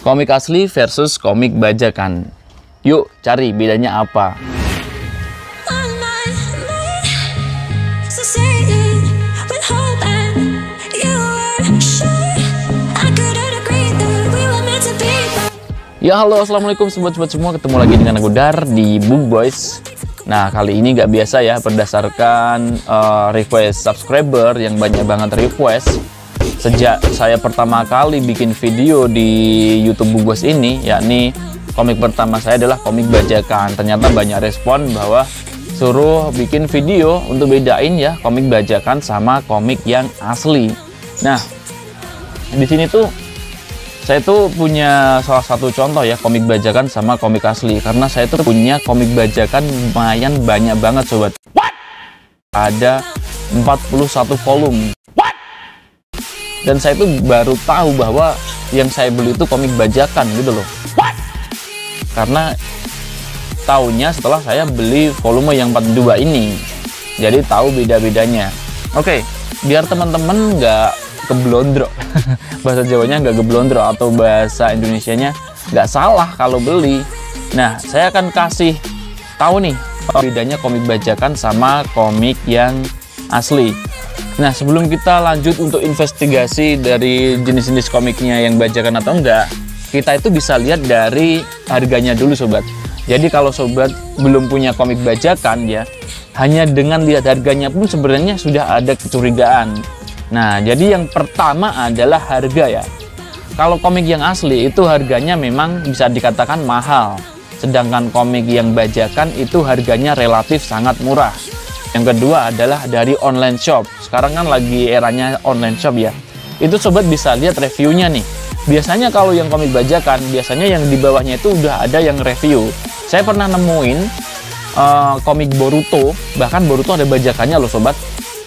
Komik asli versus komik bajakan. Yuk cari bedanya apa. Ya halo, assalamualaikum sobat-sobat semua, ketemu lagi dengan aku Dar di Book Boys. Nah kali ini nggak biasa ya, berdasarkan request subscriber yang banyak banget request. Sejak saya pertama kali bikin video di YouTube Book Boys ini, yakni komik pertama saya adalah komik bajakan. Ternyata banyak respon bahwa suruh bikin video untuk bedain ya komik bajakan sama komik yang asli. Nah di sini tuh saya tuh punya salah satu contoh ya komik bajakan sama komik asli, karena saya tuh punya komik bajakan lumayan banyak banget sobat. What? Ada 41 volume. What? Dan saya tuh baru tahu bahwa yang saya beli itu komik bajakan gitu loh. What? Karena tahunya setelah saya beli volume yang 42 ini. Jadi tahu beda-bedanya. Oke, biar teman-teman nggak keblondro bahasa Jawanya nggak keblondro atau bahasa Indonesianya nggak salah kalau beli. Nah saya akan kasih tahu nih bedanya komik bajakan sama komik yang asli. Nah sebelum kita lanjut untuk investigasi dari jenis-jenis komiknya yang bajakan atau enggak, kita itu bisa lihat dari harganya dulu sobat. Jadi kalau sobat belum punya komik bajakan ya, hanya dengan lihat harganya pun sebenarnya sudah ada kecurigaan. Nah, jadi yang pertama adalah harga ya. Kalau komik yang asli itu harganya memang bisa dikatakan mahal. Sedangkan komik yang bajakan itu harganya relatif sangat murah. Yang kedua adalah dari online shop. Sekarang kan lagi eranya online shop ya. Itu sobat bisa lihat reviewnya nih. Biasanya kalau yang komik bajakan, biasanya yang di bawahnya itu udah ada yang review. Saya pernah nemuin komik Boruto, bahkan Boruto ada bajakannya loh sobat.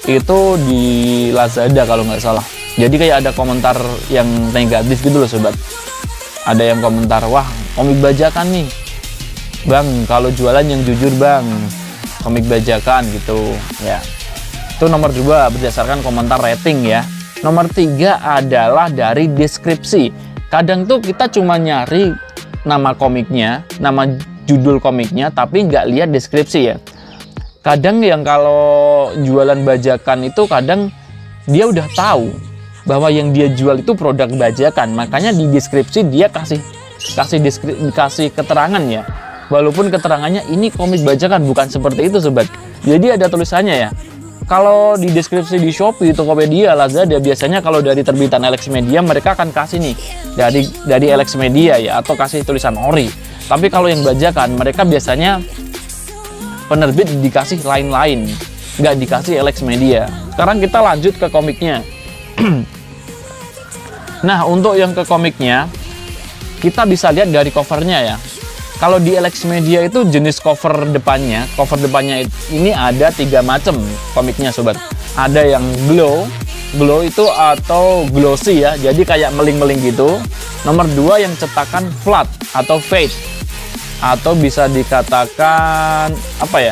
Itu di Lazada kalau nggak salah. Jadi kayak ada komentar yang negatif gitu loh sobat. Ada yang komentar, wah komik bajakan nih bang, kalau jualan yang jujur bang, komik bajakan gitu ya. Itu nomor 2 berdasarkan komentar rating ya. Nomor 3 adalah dari deskripsi. Kadang tuh kita cuma nyari nama komiknya, nama judul komiknya, tapi nggak lihat deskripsi ya. Kadang yang kalau jualan bajakan itu kadang dia udah tahu bahwa yang dia jual itu produk bajakan, makanya di deskripsi dia kasih keterangan ya. Walaupun keterangannya ini komik bajakan, bukan seperti itu sobat. Jadi ada tulisannya ya. Kalau di deskripsi di Shopee, Tokopedia, Lazada biasanya kalau dari terbitan Elex Media mereka akan kasih nih dari Elex Media ya, atau kasih tulisan ori. Tapi kalau yang bajakan mereka biasanya penerbit dikasih lain-lain, nggak dikasih Elex Media. Sekarang kita lanjut ke komiknya. Nah untuk yang ke komiknya kita bisa lihat dari covernya ya. Kalau di Elex Media itu jenis cover depannya ini ada 3 macam komiknya sobat. Ada yang glow itu atau glossy ya, jadi kayak meling-meling gitu. Nomor 2 yang cetakan flat atau fade, atau bisa dikatakan apa ya,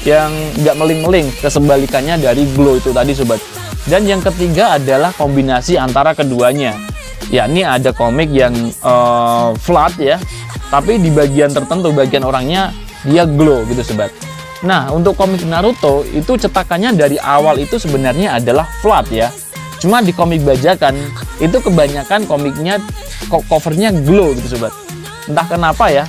yang nggak meling-meling, kesebalikannya dari glow itu tadi sobat. Dan yang ketiga adalah kombinasi antara keduanya, yakni ada komik yang flat ya, tapi di bagian tertentu, bagian orangnya dia glow gitu sobat. Nah untuk komik Naruto itu cetakannya dari awal itu sebenarnya adalah flat ya, cuma di komik bajakan itu kebanyakan komiknya covernya glow gitu sobat. Entah kenapa ya,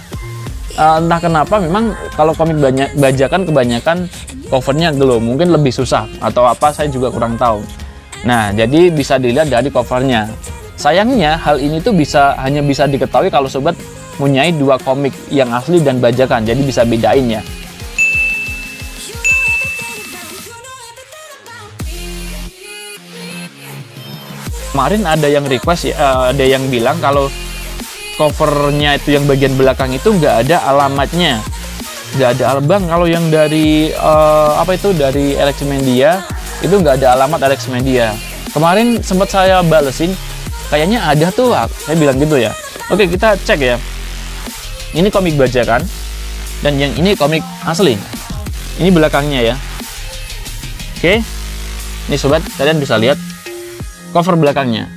entah kenapa memang kalau komik bajakan kebanyakan covernya glow, mungkin lebih susah atau apa, saya juga kurang tahu. Nah jadi bisa dilihat dari covernya. Sayangnya hal ini tuh hanya bisa diketahui kalau sobat punya 2 komik yang asli dan bajakan, jadi bisa bedain ya. Kemarin ada yang request ya, ada yang bilang kalau covernya itu yang bagian belakang itu nggak ada alamatnya, nggak ada bang. Kalau yang dari dari Elex Media itu nggak ada alamat Elex Media. Kemarin sempat saya balesin, kayaknya ada tuh, saya bilang gitu ya. Oke kita cek ya. Ini komik bajakan dan yang ini komik asli. Ini belakangnya ya. Oke, ini sobat, kalian bisa lihat cover belakangnya.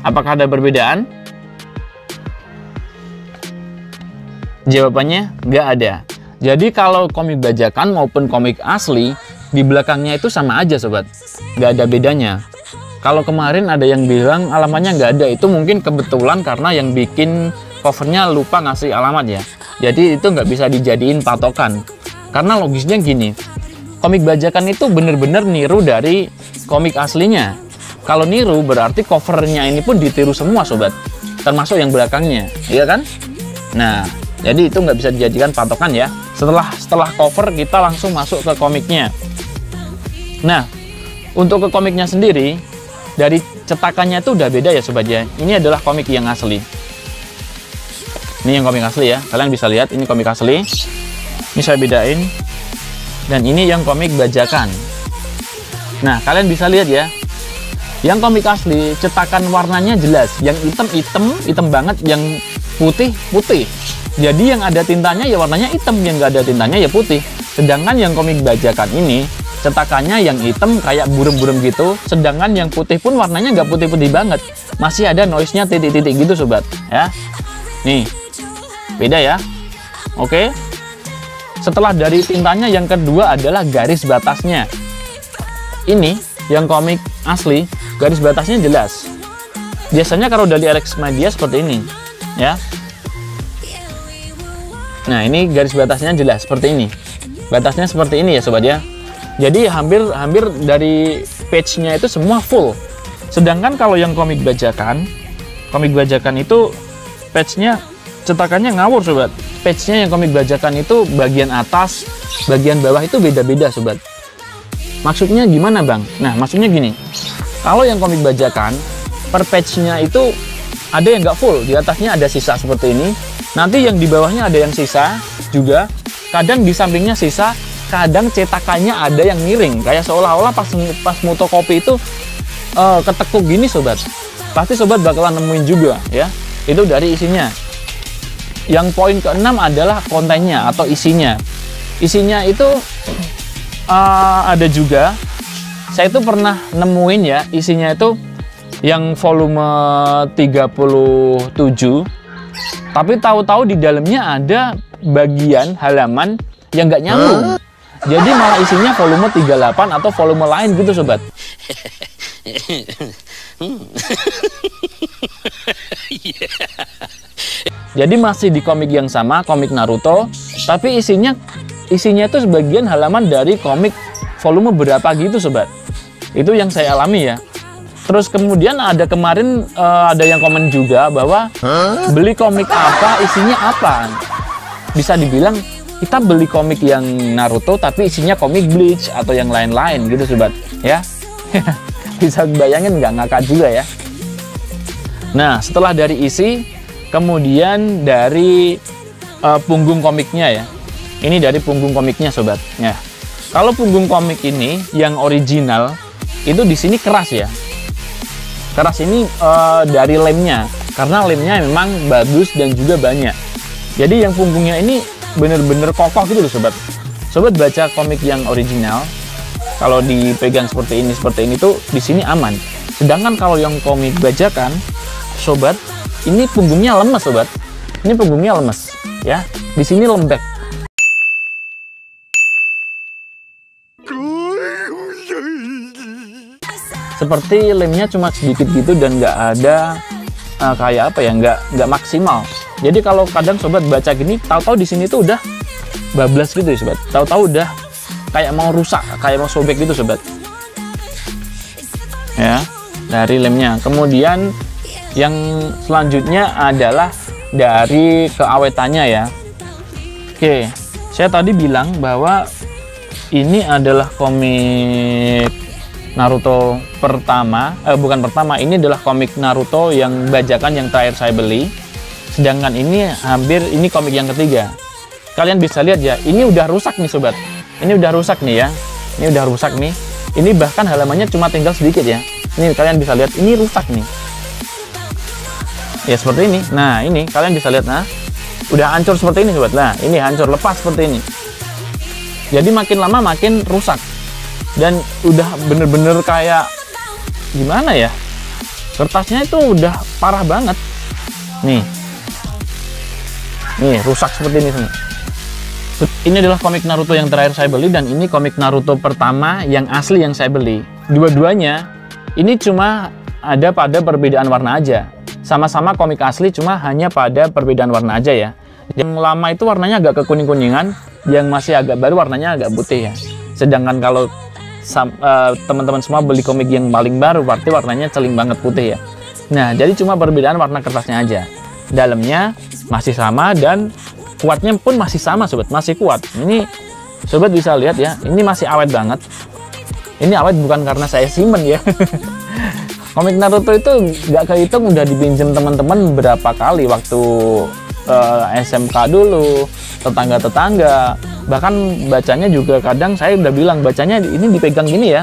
Apakah ada perbedaan? Jawabannya nggak ada. Jadi kalau komik bajakan maupun komik asli, di belakangnya itu sama aja sobat, nggak ada bedanya. Kalau kemarin ada yang bilang alamatnya nggak ada, itu mungkin kebetulan karena yang bikin covernya lupa ngasih alamat ya. Jadi itu nggak bisa dijadiin patokan. Karena logisnya gini, komik bajakan itu bener-bener niru dari komik aslinya. Kalau niru berarti covernya ini pun ditiru semua sobat, termasuk yang belakangnya, iya kan? Nah, jadi itu nggak bisa dijadikan patokan ya. Setelah cover kita langsung masuk ke komiknya. Nah, untuk ke komiknya sendiri, dari cetakannya itu udah beda ya sobat ya. Ini adalah komik yang asli. Ini yang komik asli ya. Kalian bisa lihat ini komik asli. Ini saya bedain. Dan ini yang komik bajakan. Nah, kalian bisa lihat ya. Yang komik asli cetakan warnanya jelas. Yang hitam banget. Yang putih. Jadi yang ada tintanya ya warnanya hitam, yang nggak ada tintanya ya putih. Sedangkan yang komik bajakan ini cetakannya yang hitam kayak burem-burem gitu, sedangkan yang putih pun warnanya nggak putih-putih banget, masih ada noise-nya titik-titik gitu sobat ya. Nih beda ya. Oke, setelah dari tintanya yang kedua adalah garis batasnya. Ini yang komik asli garis batasnya jelas. Biasanya kalau dari RX Media seperti ini ya. Nah, ini garis batasnya jelas seperti ini. Batasnya seperti ini ya sobat ya. Jadi hampir dari page-nya itu semua full. Sedangkan kalau yang komik bajakan itu page-nya cetakannya ngawur sobat. Page-nya yang komik bajakan itu bagian atas, bagian bawah itu beda-beda sobat. Maksudnya gimana bang? Nah, maksudnya gini. Kalau yang komik bajakan per page-nya itu ada yang nggak full, di atasnya ada sisa seperti ini. Nanti yang di bawahnya ada yang sisa juga, kadang di sampingnya sisa, kadang cetakannya ada yang miring, kayak seolah-olah pas motokopi itu ketekuk gini sobat. Pasti sobat bakalan nemuin juga ya. Itu dari isinya. Yang poin keenam adalah kontennya atau isinya. Isinya itu ada juga. Saya itu pernah nemuin ya, isinya itu yang volume 37. Tapi tahu-tahu di dalamnya ada bagian halaman yang nggak nyambung. Jadi malah isinya volume 38 atau volume lain gitu sobat. Jadi masih di komik yang sama, komik Naruto, tapi isinya itu sebagian halaman dari komik volume berapa gitu sobat. Itu yang saya alami ya. Terus kemudian ada kemarin ada yang komen juga bahwa beli komik apa isinya apa. Bisa dibilang kita beli komik yang Naruto tapi isinya komik Bleach atau yang lain-lain gitu sobat ya. Bisa bayangin nggak, ngakak juga ya. Nah, setelah dari isi, kemudian dari punggung komiknya ya. Ini dari punggung komiknya sobat ya. Kalau punggung komik ini yang original itu di sini keras ya. Keras ini dari lemnya, karena lemnya memang bagus dan juga banyak. Jadi yang punggungnya ini bener-bener kokoh gitu loh sobat. Sobat baca komik yang original, kalau dipegang seperti ini tuh di sini aman. Sedangkan kalau yang komik bajakan, sobat, ini punggungnya lemes sobat. Ini punggungnya lemes, ya. Di sini lembek. Seperti lemnya cuma sedikit gitu dan nggak ada kayak apa ya, nggak maksimal. Jadi kalau kadang sobat baca gini, tahu-tahu di sini tuh udah bablas gitu ya sobat. Tahu-tahu udah kayak mau rusak, kayak mau sobek gitu sobat. Ya, dari lemnya. Kemudian yang selanjutnya adalah dari keawetannya ya. Oke, saya tadi bilang bahwa ini adalah komik Naruto pertama, bukan pertama, ini adalah komik Naruto yang bajakan yang terakhir saya beli. Sedangkan ini ini komik yang ketiga. Kalian bisa lihat ya, ini udah rusak nih sobat. Ini udah rusak nih ya. Ini udah rusak nih. Ini bahkan halamannya cuma tinggal sedikit ya. Ini kalian bisa lihat, ini rusak nih. Ya seperti ini. Nah ini kalian bisa lihat, nah udah hancur seperti ini sobat. Nah ini hancur, lepas seperti ini. Jadi makin lama makin rusak. Dan udah bener-bener kayak gimana ya, kertasnya itu udah parah banget nih. Nih, rusak seperti ini semua. Ini adalah komik Naruto yang terakhir saya beli, dan ini komik Naruto pertama yang asli yang saya beli. Dua-duanya ini cuma ada pada perbedaan warna aja. Sama-sama komik asli, cuma hanya pada perbedaan warna aja ya. Yang lama itu warnanya agak kekuning-kuningan, yang masih agak baru warnanya agak putih ya. Sedangkan kalau teman-teman semua beli komik yang paling baru, berarti warnanya celing banget putih ya. Nah, jadi cuma perbedaan warna kertasnya aja. Dalamnya masih sama dan kuatnya pun masih sama sobat, masih kuat. Ini sobat bisa lihat ya, ini masih awet banget. Ini awet bukan karena saya simpen ya. Komik Naruto itu nggak kehitung udah dipinjam teman-teman berapa kali waktu SMK dulu, tetangga-tetangga. Bahkan bacanya juga kadang saya udah bilang bacanya ini dipegang gini ya.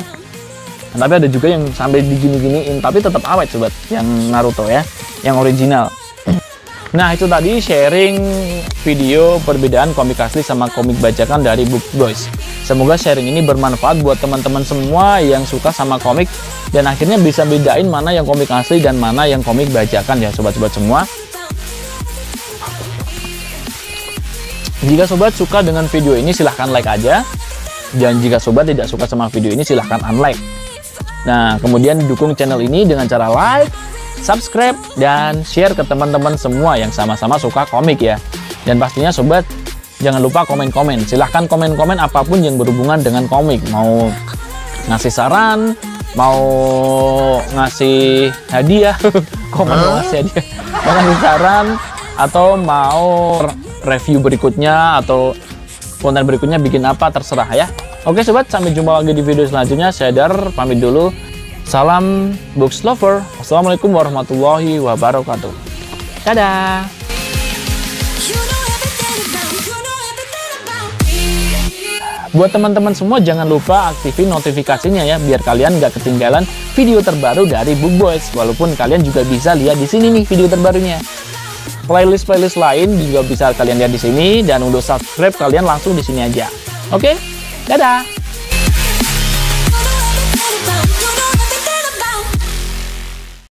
Tapi ada juga yang sampai digini-giniin, tapi tetap awet sobat, yang Naruto ya, yang original. Nah, itu tadi sharing video perbedaan komik asli sama komik bajakan dari Book Boys. Semoga sharing ini bermanfaat buat teman-teman semua yang suka sama komik, dan akhirnya bisa bedain mana yang komik asli dan mana yang komik bajakan ya sobat-sobat semua. Jika sobat suka dengan video ini silahkan like aja, dan jika sobat tidak suka sama video ini silahkan unlike. Nah, kemudian dukung channel ini dengan cara like, subscribe, dan share ke teman-teman semua yang sama-sama suka komik ya. Dan pastinya sobat jangan lupa komen-komen. Silahkan komen-komen apapun yang berhubungan dengan komik. Mau ngasih saran, mau ngasih hadiah, komen mau ngasih hadiah, mau ngasih saran, atau mau review berikutnya atau konten berikutnya bikin apa, terserah ya. Oke sobat, sampai jumpa lagi di video selanjutnya. Saya Dar, pamit dulu. Salam books lover. Wassalamualaikum warahmatullahi wabarakatuh. Dadah. Buat teman-teman semua jangan lupa aktifin notifikasinya ya, biar kalian nggak ketinggalan video terbaru dari Book Boys. Walaupun kalian juga bisa lihat di sini nih video terbarunya. Playlist lain juga bisa kalian lihat di sini, dan untuk subscribe kalian langsung di sini aja. Oke, dadah.